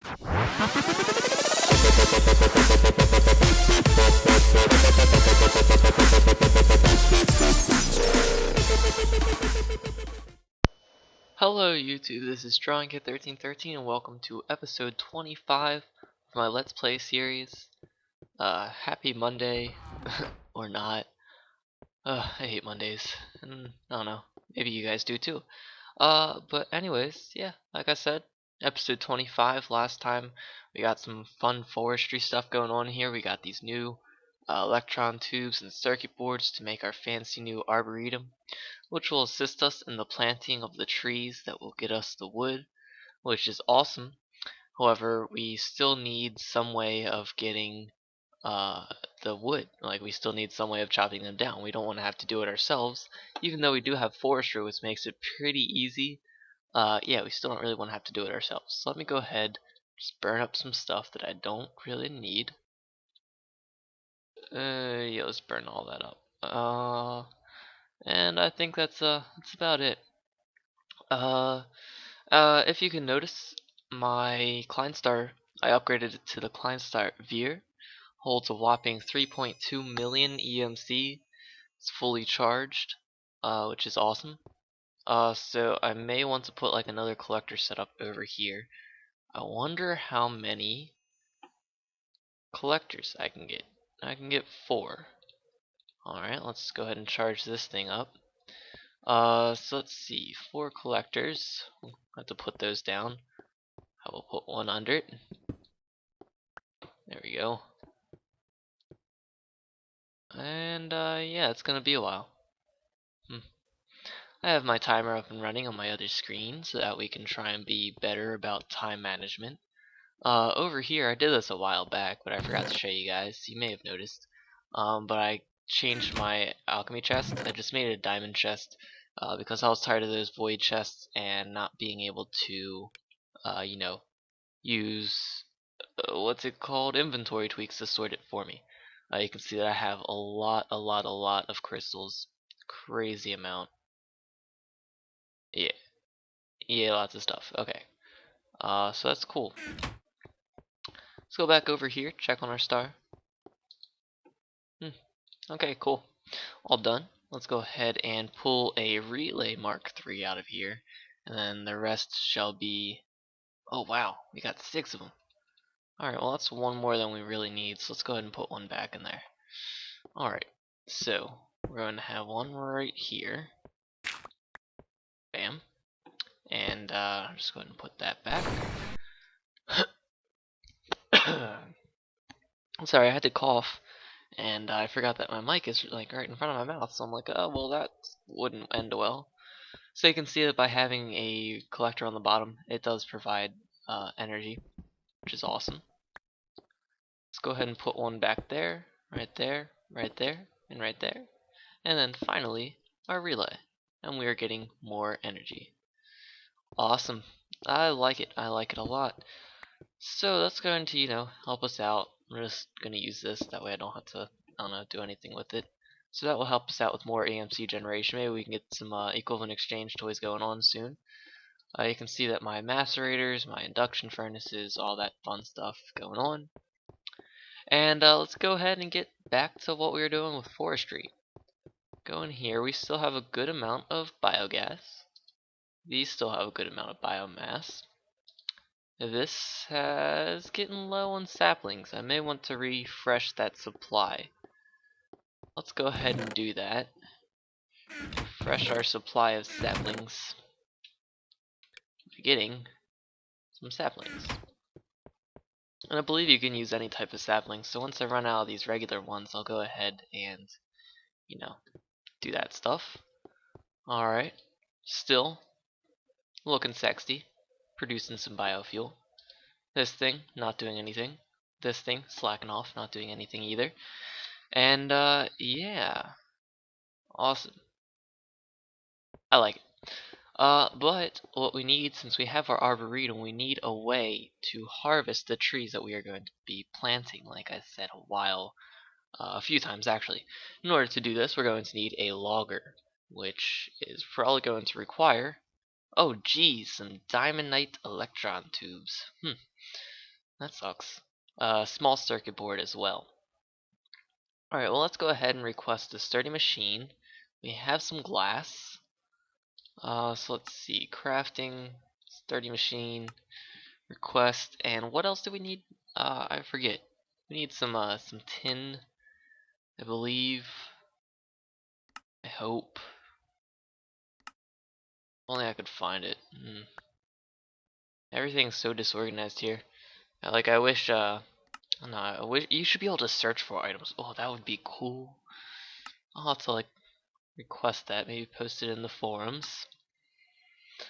Hello YouTube, this is DrawingKid1313 and welcome to episode 25 of my Let's Play series. Happy Monday, or not. I hate Mondays, and I don't know, maybe you guys do too. But anyways, yeah, like I said, episode 25. Last time we got some fun forestry stuff going on here. We got these new electron tubes and circuit boards to make our fancy new arboretum, which will assist us in the planting of the trees that will get us the wood, which is awesome. However, we still need some way of getting the wood. Like, we still need some way of chopping them down. We don't want to have to do it ourselves, even though we do have forestry, which makes it pretty easy. Yeah, we still don't really want to have to do it ourselves. So let me go ahead, just burn up some stuff that I don't really need. Yeah, let's burn all that up. And I think that's about it. If you can notice, my Kleinstar, I upgraded it to the Kleinstar Veer. Holds a whopping 3.2 million EMC. It's fully charged, which is awesome. So I may want to put like another collector setup over here. I wonder how many collectors I can get. I can get 4. Alright, let's go ahead and charge this thing up. So let's see, 4 collectors. I'll have to put those down. I will put one under it. There we go. And yeah, it's gonna be a while. I have my timer up and running on my other screen so that we can try and be better about time management. Over here, I did this a while back, but I forgot to show you guys. You may have noticed. But I changed my alchemy chest. I just made it a diamond chest because I was tired of those void chests and not being able to, you know, use what's it called, inventory tweaks to sort it for me. You can see that I have a lot of crystals, crazy amount. Yeah, lots of stuff. Okay, so that's cool. Let's go back over here, check on our star. Okay, cool. All done. Let's go ahead and pull a relay Mark III out of here, and then the rest shall be. Oh wow, we got 6 of them. Alright, well that's one more than we really need, so let's go ahead and put one back in there. Alright, so we're going to have one right here. Bam. And I'm just going to put that back. Sorry, I had to cough, and I forgot that my mic is like right in front of my mouth, so I'm like, oh well, that wouldn't end well. So you can see that by having a collector on the bottom, it does provide energy, which is awesome. Let's go ahead and put one back there, right there, right there, and right there. And then finally, our relay. And we are getting more energy. Awesome. I like it. I like it a lot. So that's going to, help us out. I'm just going to use this. That way I don't have to, do anything with it. So that will help us out with more AMC generation. Maybe we can get some equivalent exchange toys going on soon. You can see that my macerators, my induction furnaces, all that fun stuff going on. And let's go ahead and get back to what we were doing with forestry. Go in here, we still have a good amount of biogas. These still have a good amount of biomass. This has getting low on saplings. I may want to refresh that supply. Let's go ahead and do that. Refresh our supply of saplings. We're getting some saplings. And I believe you can use any type of sapling, so once I run out of these regular ones, I'll go ahead and, do that stuff. Alright. Still looking sexy. Producing some biofuel. This thing, not doing anything. This thing, slacking off, not doing anything either. And, yeah. Awesome. I like it. But what we need, since we have our arboretum, we need a way to harvest the trees that we are going to be planting, like I said a few times actually. In order to do this, we're going to need a logger, which is probably going to require, oh geez, some diamondite electron tubes. That sucks. Small circuit board as well. Alright, well let's go ahead and request a sturdy machine. We have some glass. So let's see. Crafting, sturdy machine, request, and what else do we need? I forget. We need some tin, I believe. I hope. Only I could find it. Everything's so disorganized here. Like I wish I don't know, I wish you should be able to search for items. Oh, that would be cool. I'll have to like request that, maybe post it in the forums.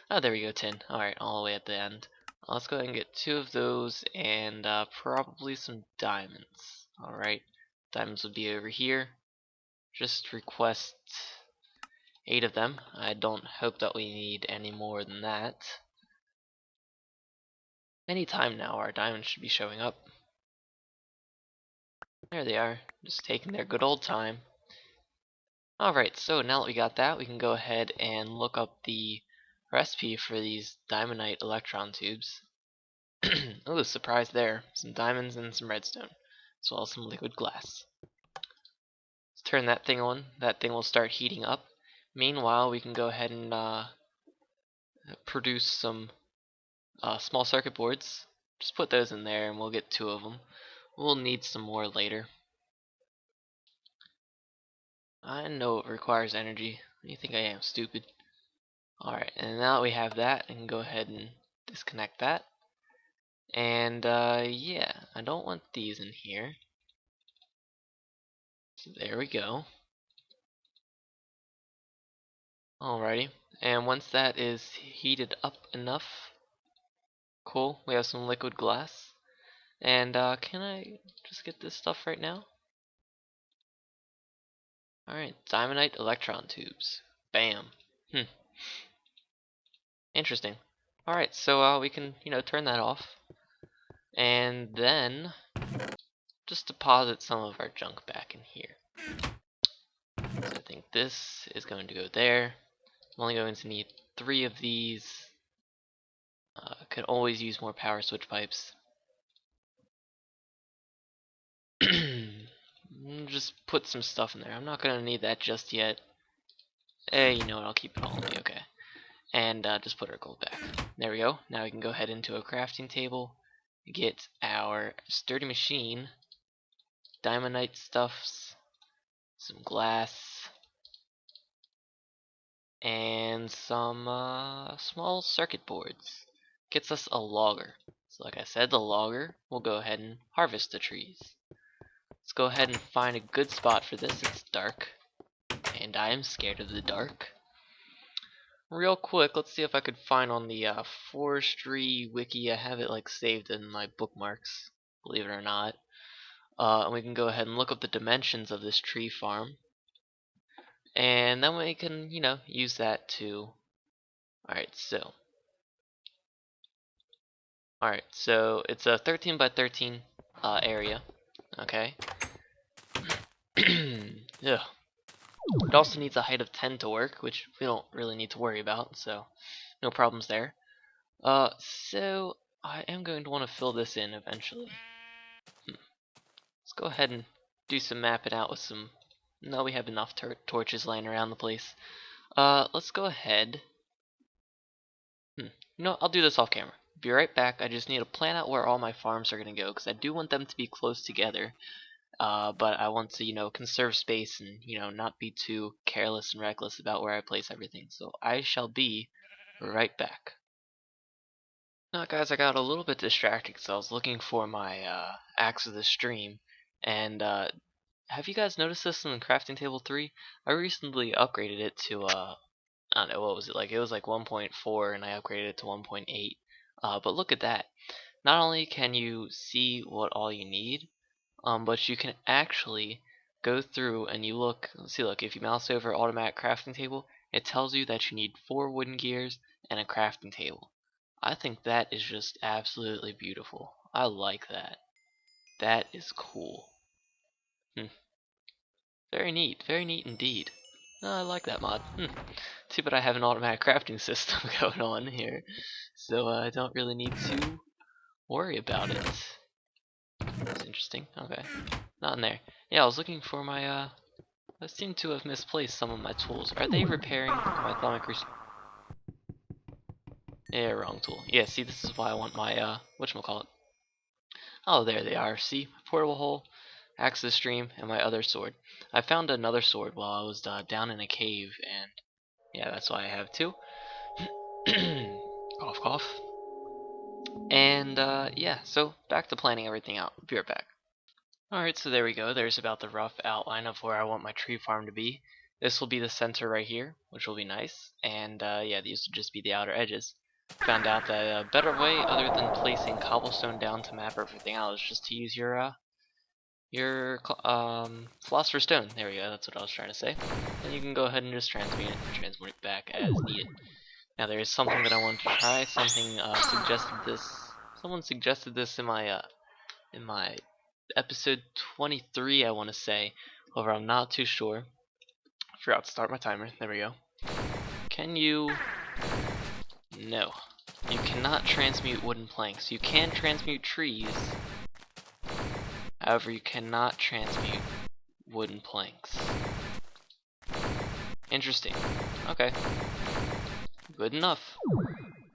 Oh, there we go, tin. Alright, all the way at the end. Let's go ahead and get 2 of those and probably some diamonds. Alright, diamonds would be over here. Just request 8 of them. I don't hope that we need any more than that. Anytime now, our diamonds should be showing up. There they are, just taking their good old time. Alright, so now that we got that, we can go ahead and look up the recipe for these diamondite electron tubes. Oh, surprise there. Some diamonds and some redstone, as well as some liquid glass. Let's turn that thing on. That thing will start heating up. Meanwhile, we can go ahead and produce some small circuit boards. Just put those in there and we'll get 2 of them. We'll need some more later. I know it requires energy. What do you think I am, stupid? Alright, and now that we have that, I can go ahead and disconnect that. And yeah, I don't want these in here. So there we go. Alrighty, and once that is heated up enough, cool, we have some liquid glass. And can I just get this stuff right now? Alright, diamondite electron tubes. Bam. Interesting. Alright, so we can, turn that off. And then just deposit some of our junk back in here. So I think this is going to go there. I'm only going to need 3 of these. Could always use more power switch pipes. Just put some stuff in there. I'm not gonna need that just yet. Hey, you know what? I'll keep it all on me. Okay. And just put our gold back. There we go. Now we can go ahead into a crafting table, get our sturdy machine, diamondite stuffs, some glass, and some small circuit boards. Gets us a logger. So like I said, the logger will go ahead and harvest the trees. Let's go ahead and find a good spot for this. It's dark, and I am scared of the dark. Real quick, let's see if I could find on the Forestry wiki. I have it like saved in my bookmarks, believe it or not. And we can go ahead and look up the dimensions of this tree farm. And then we can, use that to... Alright, so it's a 13 by 13 area. Okay. Yeah. It also needs a height of 10 to work, which we don't really need to worry about, so no problems there. So I am going to want to fill this in eventually. Let's go ahead and do some mapping out with some... No, we have enough torches laying around the place. Let's go ahead. No, I'll do this off camera. Be right back. I just need to plan out where all my farms are going to go, because I do want them to be close together. But I want to, conserve space and, not be too careless and reckless about where I place everything. So I shall be right back. Now, guys, I got a little bit distracted because I was looking for my axe of the stream. And have you guys noticed this in the crafting table 3? I recently upgraded it to, I don't know, what was it like? It was like 1.4 and I upgraded it to 1.8. But look at that. Not only can you see what all you need, but you can actually go through and you look, if you mouse over automatic crafting table, it tells you that you need 4 wooden gears and a crafting table. I think that is just absolutely beautiful. I like that. That is cool. Very neat indeed. No, I like that mod. Too bad I have an automatic crafting system going on here, so I don't really need to worry about it. interesting. Okay. Not in there. Yeah, I was looking for my, I seem to have misplaced some of my tools. Are they repairing my atomic Yeah, wrong tool. Yeah, see, this is why I want my, whatchamacallit. Oh, there they are. See, portable hole, axe of the stream, and my other sword. I found another sword while I was down in a cave, and yeah, that's why I have two. Cough, cough. And yeah, so back to planning everything out. Be right back. Alright, so there we go. There's about the rough outline of where I want my tree farm to be. This will be the center right here, which will be nice. And yeah, these will just be the outer edges. Found out that a better way, other than placing cobblestone down to map everything out, is just to use your philosopher's stone. There we go. That's what I was trying to say. And you can go ahead and just transmute it back as needed. Now there is something that I want to try. Someone suggested this in my episode 23, I want to say. However, I'm not too sure. Forgot to start my timer. There we go. Can you? No. You cannot transmute wooden planks. You can transmute trees. However, you cannot transmute wooden planks. Interesting. Okay. Good enough.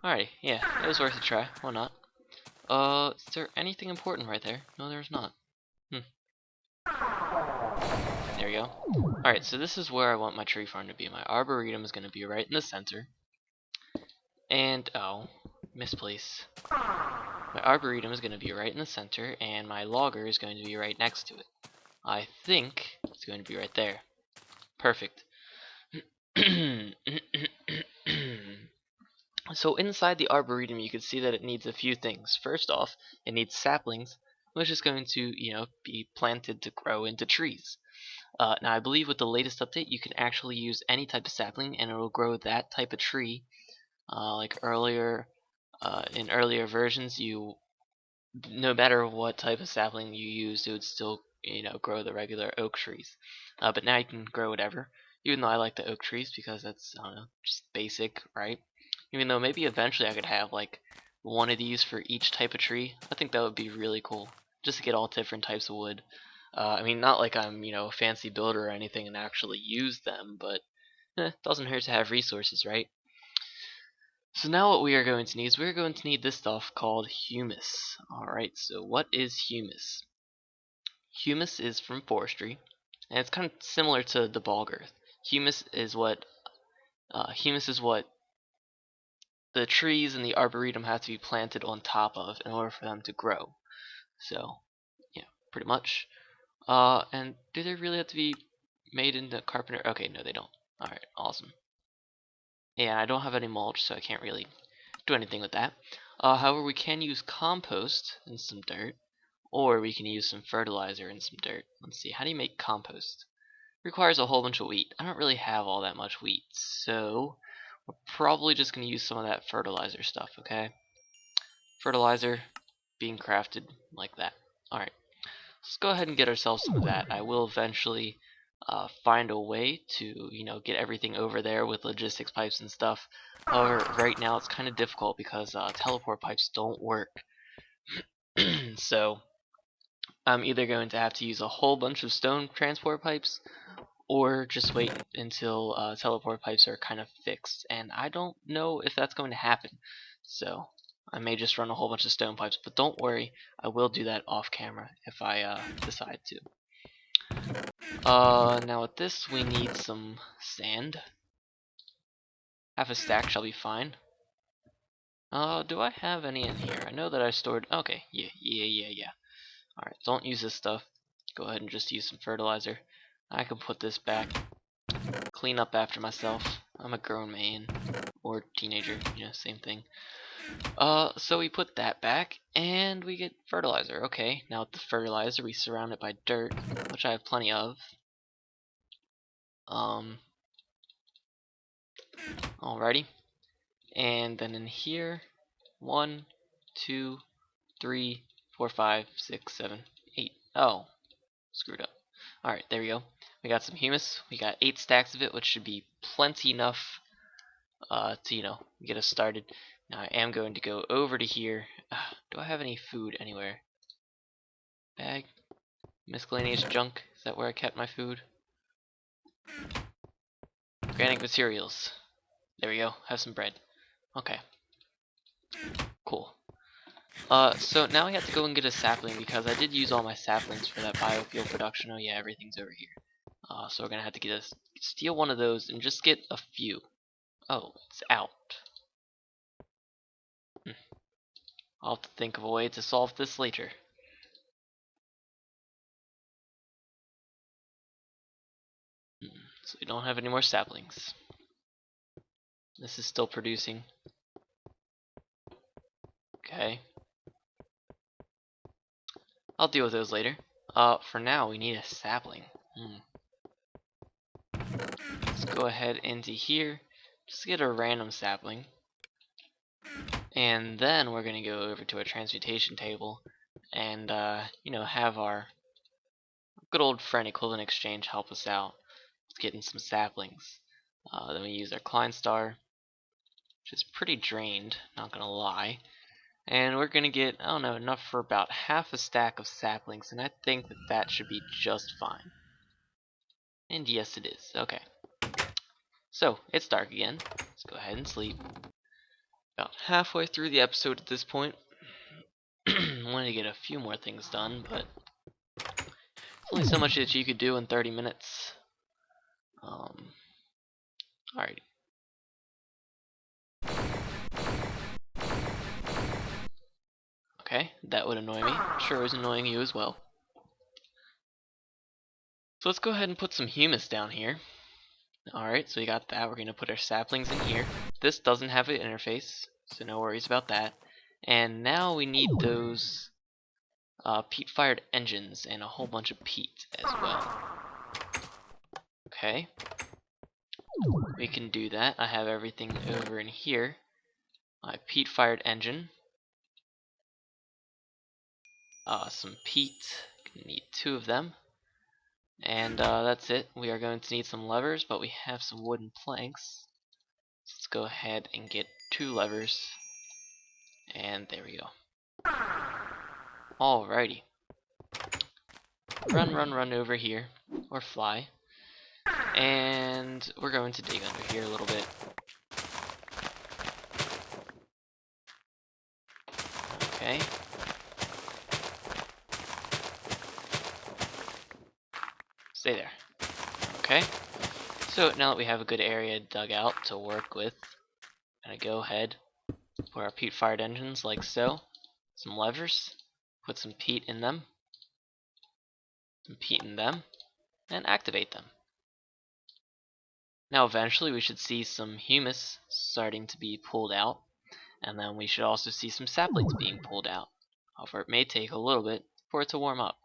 Alrighty, yeah, it was worth a try. Why not? Is there anything important right there? No, there's not. There we go. Alright, so this is where I want my tree farm to be. My arboretum is going to be right in the center. And, oh, misplace. My arboretum is going to be right in the center, and my logger is going to be right next to it. I think it's going to be right there. Perfect. So inside the arboretum, you can see that it needs a few things. First off, it needs saplings, which is going to, be planted to grow into trees. Now, I believe with the latest update, you can actually use any type of sapling, and it will grow that type of tree. Like earlier, in earlier versions, no matter what type of sapling you used, it would still, grow the regular oak trees. But now you can grow whatever. Even though I like the oak trees because that's, I don't know, just basic, right? Even though maybe eventually I could have like one of these for each type of tree. I think that would be really cool, just to get all different types of wood. I mean, not like I'm, a fancy builder or anything and actually use them, but doesn't hurt to have resources, right? So now what we are going to need is we're going to need this stuff called humus. Alright, so what is humus? Humus is from forestry, and it's kind of similar to the bog earth. Humus is what the trees in the arboretum have to be planted on top of in order for them to grow. So, yeah, pretty much. And do they really have to be made into carpenter? Okay, no, they don't. Alright, awesome. Yeah, I don't have any mulch, so I can't really do anything with that. However, we can use compost and some dirt, or we can use some fertilizer and some dirt. Let's see, how do you make compost? Requires a whole bunch of wheat. I don't really have all that much wheat, so we're probably just going to use some of that fertilizer stuff, okay? Fertilizer being crafted like that. Alright, let's go ahead and get ourselves some of that. I will eventually find a way to, get everything over there with logistics pipes and stuff. However, right now it's kind of difficult because teleport pipes don't work. So I'm either going to have to use a whole bunch of stone transport pipes, or just wait until teleport pipes are kind of fixed. And I don't know if that's going to happen. So I may just run a whole bunch of stone pipes, but don't worry, I will do that off camera if I decide to. Now with this we need some sand. Half a stack shall be fine. Do I have any in here? I know that I stored, okay, yeah. Alright, don't use this stuff. Go ahead and just use some fertilizer. I can put this back. Clean up after myself. I'm a grown man. Or teenager, same thing. So we put that back, and we get fertilizer. Okay, now with the fertilizer, we surround it by dirt, which I have plenty of. Alrighty. And then in here, 1, 2, 3, 4, 5, 6, 7, 8. Oh, screwed up. Alright, there we go. We got some humus. We got 8 stacks of it, which should be plenty enough to, get us started. Now I am going to go over to here. Do I have any food anywhere? Bag. Miscellaneous junk. Is that where I kept my food? Organic materials. There we go. Have some bread. Okay. Cool. So now I have to go and get a sapling because I did use all my saplings for that biofuel production. Oh yeah, everything's over here. So we're gonna have to steal one of those and just get a few. Oh, it's out. I'll have to think of a way to solve this later. So we don't have any more saplings. This is still producing. Okay. I'll deal with those later. For now, we need a sapling. Let's go ahead into here. Just get a random sapling. And then we're going to go over to our transmutation table and, have our good old friend Equivalent Exchange help us out with getting some saplings. Then we use our Klein Star, which is pretty drained, not going to lie. And we're going to get, I don't know, enough for about half a stack of saplings, and I think that should be just fine. And yes, it is. Okay. So, it's dark again. Let's go ahead and sleep. About halfway through the episode at this point. Wanted to get a few more things done, but there's only so much that you could do in 30 minutes. Alright. Okay, that would annoy me. I'm sure it was annoying you as well. So let's go ahead and put some humus down here. Alright, so we got that. We're going to put our saplings in here. This doesn't have an interface, so no worries about that. And now we need those peat-fired engines and a whole bunch of peat as well. Okay. We can do that. I have everything over in here. My peat-fired engine. Some peat. Need 2 of them. And that's it. We are going to need some levers, but we have some wooden planks. So let's go ahead and get 2 levers. And there we go. Alrighty. Run over here. Or fly. And we're going to dig under here a little bit. Okay. Stay there. Okay. So now that we have a good area dug out to work with, I'm gonna go ahead, put our peat-fired engines like so. Some levers. Put some peat in them. Some peat in them. And activate them. Now eventually we should see some humus starting to be pulled out. And then we should also see some saplings being pulled out. However, it may take a little bit for it to warm up.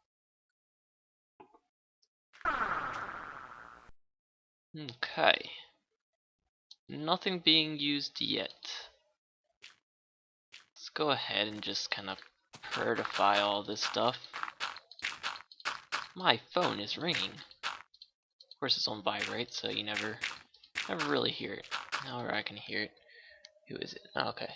Okay. Nothing being used yet. Let's go ahead and just kind of purify all this stuff. My phone is ringing. Of course it's on vibrate, so you never really hear it. However, I can hear it. Who is it? Oh, okay.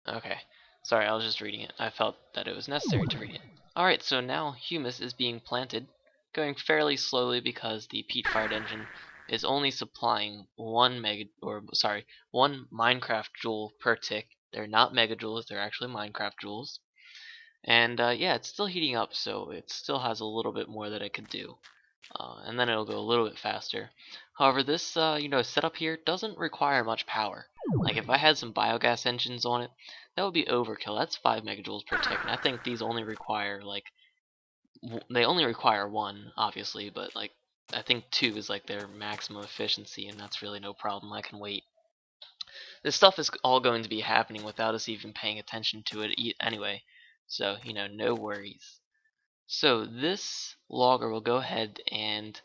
Okay. Sorry, I was just reading it. I felt that it was necessary to read it. Alright, so now humus is being planted, going fairly slowly because the peat-fired engine is only supplying 1 Minecraft joule per tick. They're not megajoules, they're actually Minecraft joules. And yeah, it's still heating up, so it still has a little bit more that it could do. And then it'll go a little bit faster. However, this setup here doesn't require much power. Like if I had some biogas engines on it, that would be overkill. That's 5 megajoules per tick, and I think these only require they only require 1, obviously, but like I think 2 is like their maximum efficiency, and that's really no problem. I can wait. This stuff is all going to be happening without us even paying attention to it anyway, so no worries. So this logger will go ahead and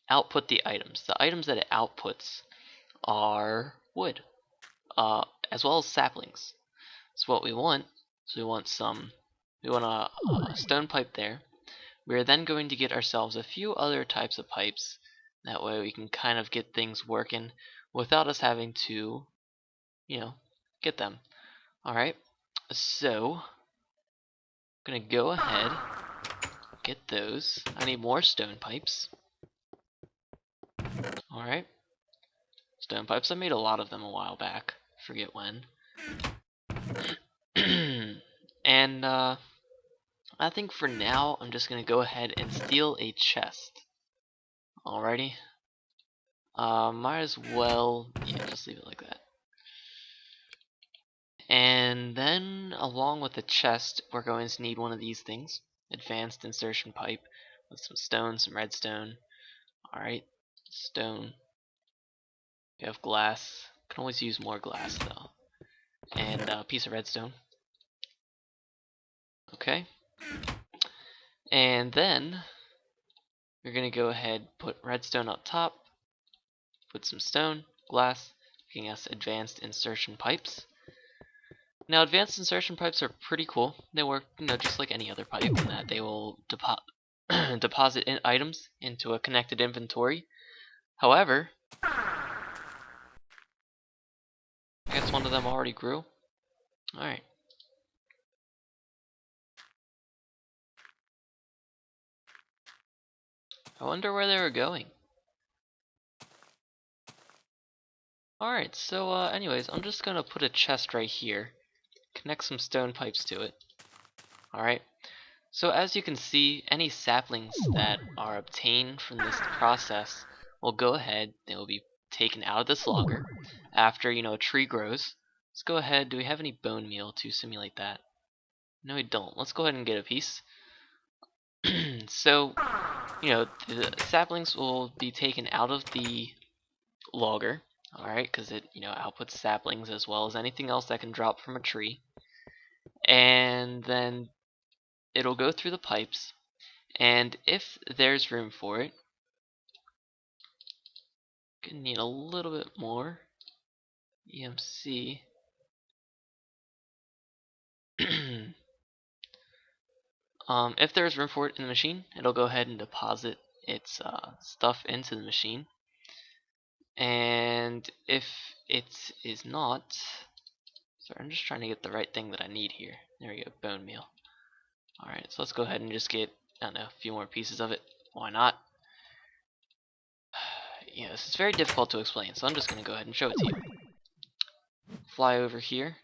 output the items. The items that it outputs are wood, as well as saplings. So what we want is we want a stone pipe there. We are then going to get ourselves a few other types of pipes. That way we can kind of get things working without us having to, get them. Alright, so I'm gonna go ahead, get those. I need more stone pipes. Alright. Stone pipes, I made a lot of them a while back. Forget when. And I think for now I'm just gonna go ahead and steal a chest. Alrighty. Might as well, yeah, just leave it like that. And then along with the chest, we're going to need one of these things. Advanced insertion pipe with some stone, some redstone. Alright, stone. We have glass. Can always use more glass though. And a piece of redstone. Okay. And then we're gonna go ahead, put redstone up top, put some stone, glass, giving us advanced insertion pipes. Now, advanced insertion pipes are pretty cool. They work, just like any other pipe, in that they will deposit items into a connected inventory. However, I guess one of them already grew. Alright. I wonder where they were going. Alright, so anyways, I'm just gonna put a chest right here. Connect some stone pipes to it. Alright. So as you can see, any saplings that are obtained from this process will go ahead, they will be taken out of this logger after, a tree grows. Let's go ahead, do we have any bone meal to simulate that? No, we don't. Let's go ahead and get a piece. So, the saplings will be taken out of the logger, alright, because it, outputs saplings as well as anything else that can drop from a tree. And then it'll go through the pipes, and if there's room for it, gonna need a little bit more EMC. If there's room for it in the machine, it'll go ahead and deposit its stuff into the machine. And if it is not, sorry, I'm just trying to get the right thing that I need here. There we go, bone meal. Alright, so let's go ahead and just get, I don't know, a few more pieces of it. Why not? Yeah, this is very difficult to explain, so I'm just going to go ahead and show it to you. Fly over here,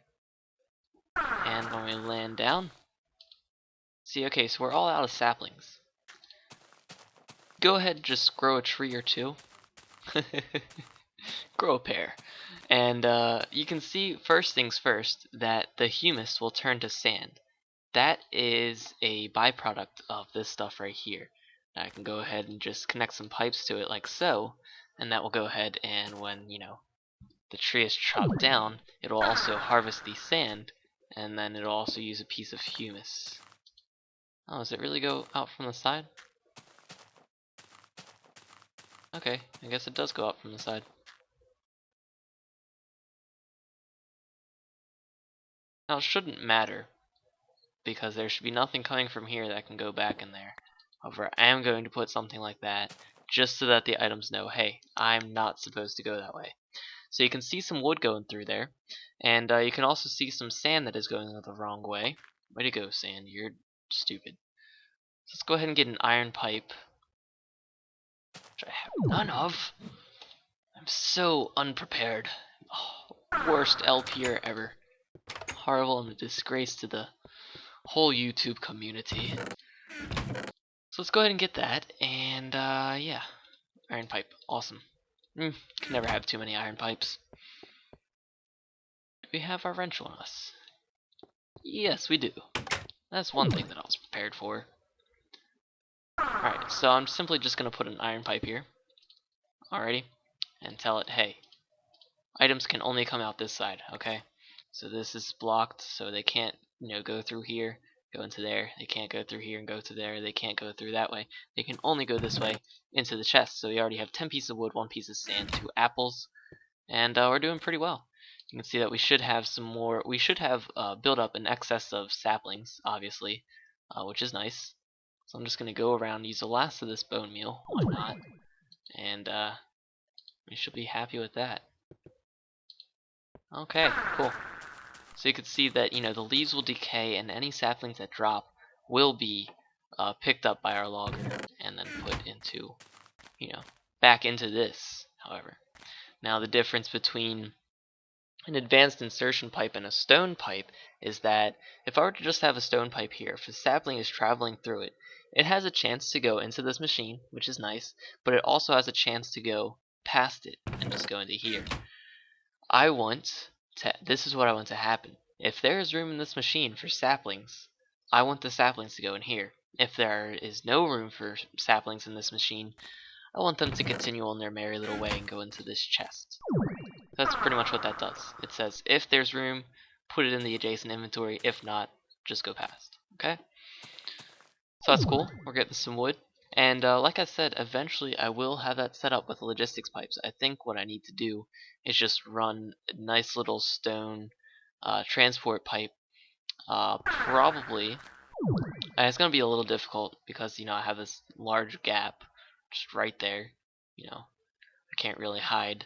and when we land down, see, okay, so we're all out of saplings. Go ahead and just grow a tree or two. Grow a pear. And you can see, first things first, that the humus will turn to sand. That is a byproduct of this stuff right here. Now I can go ahead and just connect some pipes to it like so, and that will go ahead and when, the tree is chopped down, it'll also harvest the sand, and then it'll also use a piece of humus. Oh, does it really go out from the side? Okay, I guess it does go out from the side. Now it shouldn't matter, because there should be nothing coming from here that can go back in there. However, I am going to put something like that, just so that the items know, hey, I'm not supposed to go that way. So you can see some wood going through there, and you can also see some sand that is going the wrong way. Way to go, sand, you're stupid. So let's go ahead and get an iron pipe, which I have none of. I'm so unprepared. Oh, worst LPer ever. Horrible and a disgrace to the whole YouTube community. So let's go ahead and get that, and yeah, iron pipe, awesome. Can never have too many iron pipes. Do we have our wrench on us? Yes, we do. That's one thing that I was prepared for. Alright, so I'm simply just going to put an iron pipe here. Alrighty. And tell it, hey, items can only come out this side, okay? So this is blocked, so they can't, go through here, go into there. They can't go through here and go to there. They can't go through that way. They can only go this way into the chest. So we already have 10 pieces of wood, 1 piece of sand, 2 apples, and we're doing pretty well. You can see that we should have some more. We should have built up an excess of saplings, obviously, which is nice. So I'm just gonna go around, use the last of this bone meal. Why not? And we should be happy with that. Okay, cool. So you can see that, you know, the leaves will decay and any saplings that drop will be picked up by our logger and then put into, you know, back into this, however. Now the difference between an advanced insertion pipe and a stone pipe is that if I were to just have a stone pipe here, if a sapling is traveling through it, it has a chance to go into this machine, which is nice, but it also has a chance to go past it and just go into here. This is what I want to happen. If there is room in this machine for saplings, I want the saplings to go in here. If there is no room for saplings in this machine, I want them to continue on their merry little way and go into this chest. That's pretty much what that does. It says if there's room, put it in the adjacent inventory. If not, just go past. Okay? So that's cool. We're getting some wood. And like I said, eventually I will have that set up with logistics pipes. I think what I need to do is just run a nice little stone transport pipe. Probably. It's going to be a little difficult because, you know, I have this large gap just right there. You know, I can't really hide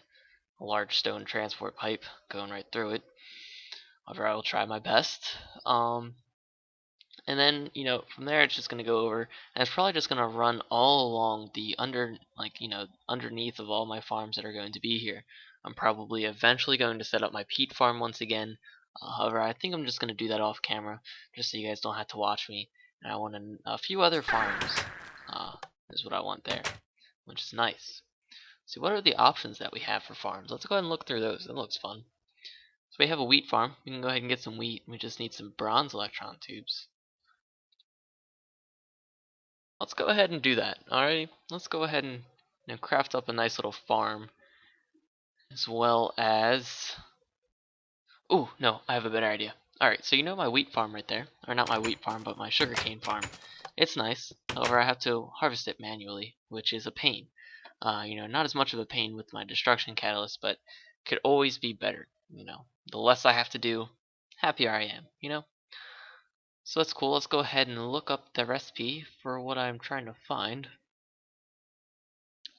a large stone transport pipe going right through it. However, I will try my best. And then, you know, from there it's just going to go over, and it's probably just going to run all along the underneath of all my farms that are going to be here. I'm probably eventually going to set up my peat farm once again. However, I think I'm just going to do that off camera, just so you guys don't have to watch me. And I want a few other farms, is what I want there, which is nice. So what are the options that we have for farms? Let's go ahead and look through those. That looks fun. So we have a wheat farm. We can go ahead and get some wheat. We just need some bronze electron tubes. Let's go ahead and do that. Alrighty, let's go ahead and craft up a nice little farm, as well as. Oh no, I have a better idea. Alright, so you know my wheat farm right there, or not my wheat farm, but my sugarcane farm. It's nice. However, I have to harvest it manually, which is a pain. You know, not as much of a pain with my destruction catalyst, but could always be better. You know, the less I have to do, happier I am. You know. So that's cool. Let's go ahead and look up the recipe for what I'm trying to find.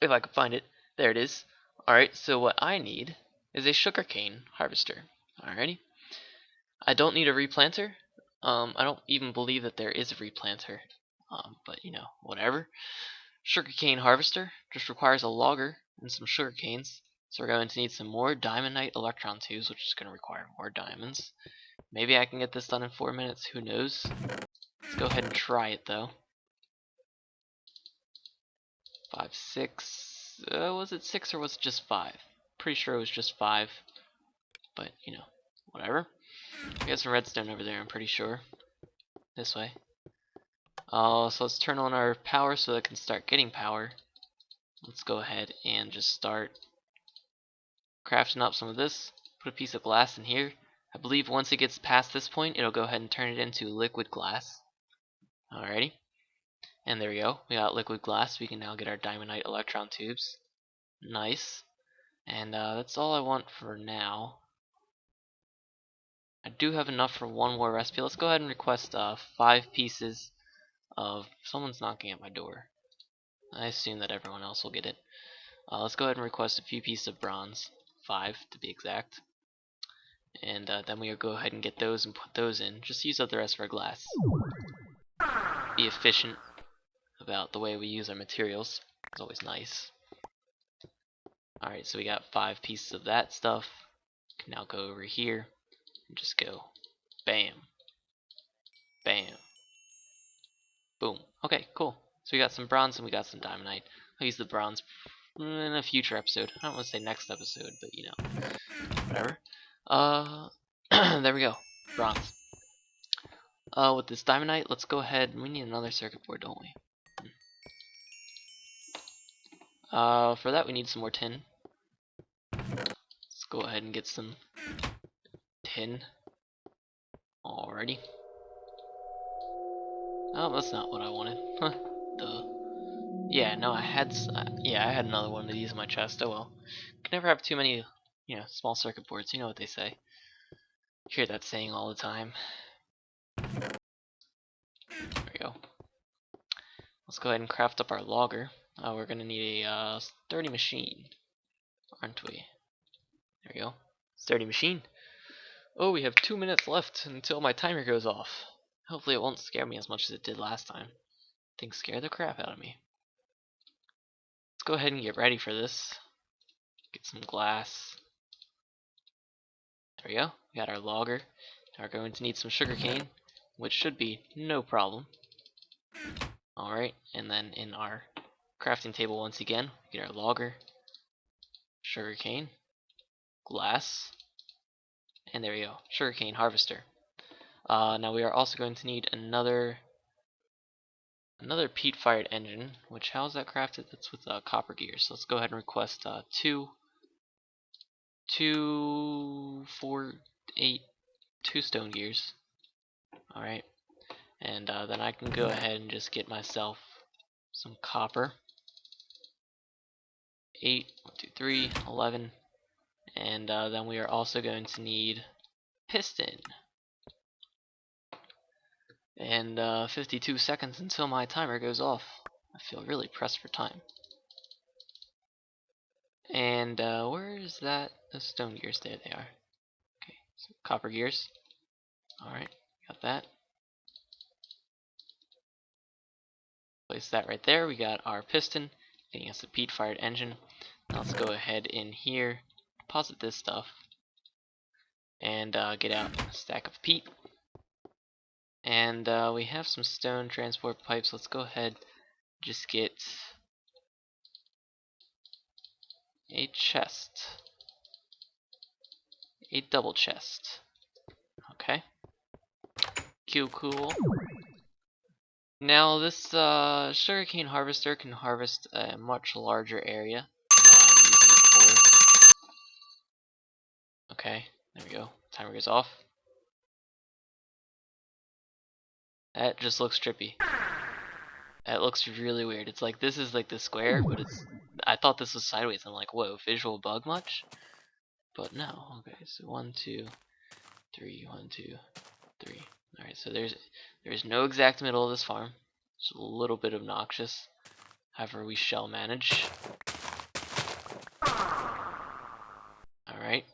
If I could find it. There it is. Alright, so what I need is a sugarcane harvester. Alrighty. I don't need a replanter. I don't even believe that there is a replanter. But you know, whatever. Sugarcane harvester just requires a logger and some sugarcanes. So we're going to need some more diamondite electron tubes, which is going to require more diamonds. Maybe I can get this done in 4 minutes, who knows. Let's go ahead and try it though. 5, 6, was it 6 or was it just 5? Pretty sure it was just 5, but you know, whatever. I got some redstone over there, I'm pretty sure. This way. So let's turn on our power so that it can start getting power. Let's go ahead and just start crafting up some of this. Put a piece of glass in here. I believe once it gets past this point, it'll go ahead and turn it into liquid glass. Alrighty. And there we go. We got liquid glass. We can now get our diamondite electron tubes. Nice. And that's all I want for now. I do have enough for one more recipe. Let's go ahead and request 5 pieces of. Someone's knocking at my door. I assume that everyone else will get it. Let's go ahead and request a few pieces of bronze. 5 to be exact. And then we'll go ahead and get those and put those in. Just use up the rest of our glass. Be efficient about the way we use our materials. It's always nice. Alright, so we got 5 pieces of that stuff. Can now go over here and just go bam, bam, boom. Okay, cool. So we got some bronze and we got some diamondite. I'll use the bronze in a future episode. I don't want to say next episode, but you know, whatever. There we go, bronze. With this diamondite, let's go ahead. We need another circuit board, don't we? For that we need some more tin. Let's go ahead and get some tin. Alrighty. Oh, that's not what I wanted. Huh. Duh. Yeah, no, I had another one of these in my chest. Oh well. Can never have too many, you know, small circuit boards. You know what they say. You hear that saying all the time. There we go. Let's go ahead and craft up our logger. We're gonna need a sturdy machine, aren't we? There we go. Sturdy machine. Oh, we have 2 minutes left until my timer goes off. Hopefully it won't scare me as much as it did last time. Things scare the crap out of me. Let's go ahead and get ready for this. Get some glass. There we go. We got our logger. Now we're going to need some sugarcane, which should be no problem. Alright, and then in our crafting table once again, we get our logger, sugarcane, glass, and there we go, sugarcane harvester. Now we are also going to need another peat-fired engine, which how is that crafted? That's with copper gears. So let's go ahead and request 2 stone gears. Alright, and then I can go ahead and just get myself some copper. 8, 1, 2, 3, 11, and then we are also going to need piston. And 52 seconds until my timer goes off. I feel really pressed for time. And where is that? The stone gears, there they are. Okay, so copper gears. Alright, got that. Place that right there. We got our piston, getting us a peat-fired engine. Now let's go ahead in here, deposit this stuff, and get out a stack of peat. And we have some stone transport pipes. Let's go ahead, just get a chest, a double chest. Okay, cool. Now this sugarcane harvester can harvest a much larger area than what I'm using it for. Okay, there we go. Timer goes off. That just looks trippy. That looks really weird. It's like this is like the square, but it's. I thought this was sideways. I'm like, whoa, visual bug much? But no. Okay, so 1, 2, 3, 1, 2, 3. All right, so there's no exact middle of this farm. It's a little bit obnoxious. However, we shall manage. All right,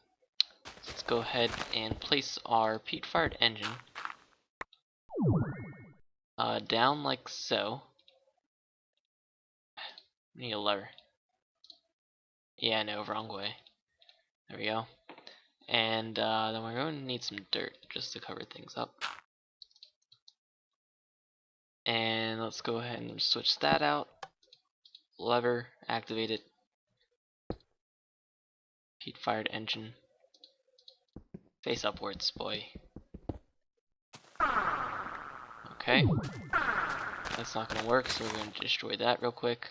let's go ahead and place our peat-fired engine down like so. I need a lever. Yeah, no, wrong way. There we go. And then we're going to need some dirt just to cover things up. And let's go ahead and switch that out. Lever, activate it. Peat-fired engine. Face upwards, boy. Okay. That's not going to work, so we're going to destroy that real quick.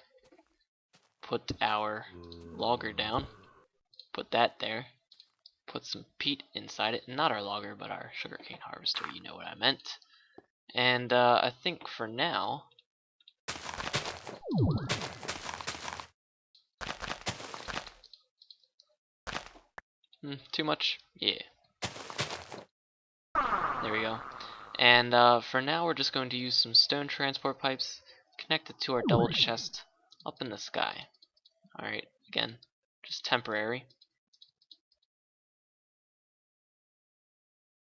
Put our logger down. Put that there. Put some peat inside it. Not our logger, but our sugarcane harvester. You know what I meant. And I think for now... too much? Yeah. There we go. And for now we're just going to use some stone transport pipes connected to our double chest up in the sky. Alright, again, just temporary.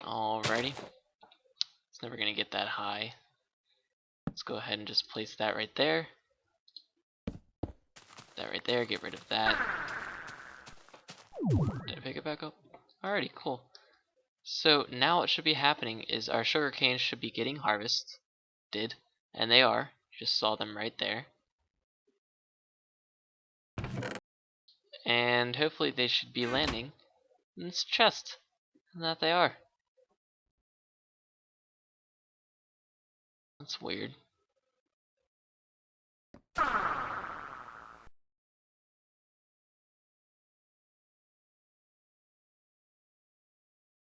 Alrighty. It's never going to get that high. Let's go ahead and just place that right there. That right there, get rid of that. Did I pick it back up? Alrighty, cool. So now what should be happening is our sugar canes should be getting harvested, and they are. Just saw them right there. And hopefully they should be landing in this chest. And that they are. That's weird.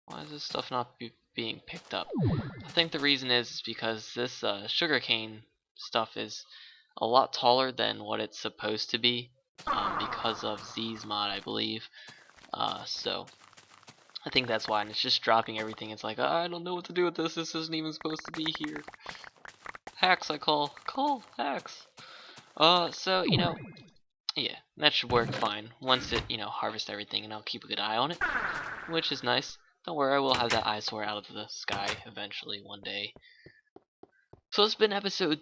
Why is this stuff not being picked up? I think the reason is because this sugarcane stuff is a lot taller than what it's supposed to be because of Z's mod, I believe. So I think that's why, and it's just dropping everything. It's like, I don't know what to do with this. This isn't even supposed to be here. Hacks, I call hacks. So you know, yeah, that should work fine once it harvests everything, and I'll keep a good eye on it, which is nice. don't worry, I will have that eyesore out of the sky eventually one day. So it's been episode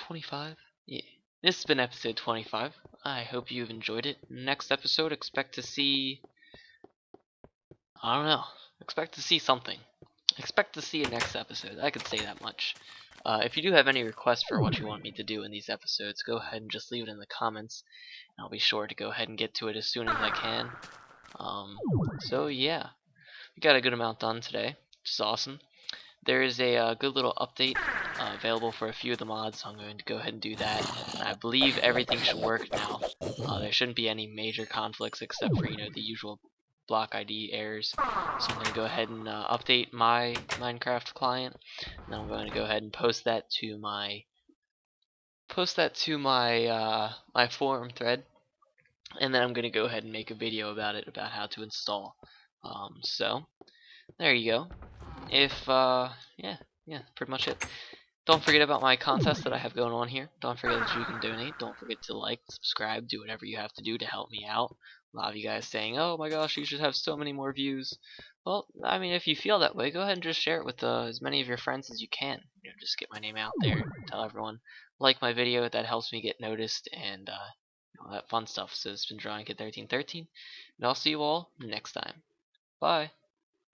25. Yeah, this has been episode 25. I hope you've enjoyed it. Next episode, expect to see, I don't know, expect to see something. Expect to see a next episode. I could say that much. If you do have any requests for what you want me to do in these episodes, go ahead and just leave it in the comments. I'll be sure to go ahead and get to it as soon as I can. So yeah, we got a good amount done today, which is awesome. There is a good little update available for a few of the mods, so I'm going to go ahead and do that. And I believe everything should work now. There shouldn't be any major conflicts except for, the usual block ID errors. So I'm going to go ahead and update my Minecraft client, and I'm going to go ahead and post that to my my forum thread, and then I'm going to go ahead and make a video about it, about how to install. So there you go. If yeah, pretty much it. Don't forget about my contest that I have going on here. Don't forget that you can donate. Don't forget to like, subscribe, do whatever you have to do to help me out. A lot of you guys saying, oh my gosh, you should have so many more views. Well, I mean, if you feel that way, go ahead and just share it with as many of your friends as you can. Just get my name out there. Tell everyone, like my video. That helps me get noticed, and all that fun stuff. So it's been Drawing Kid 1313, and I'll see you all next time. Bye.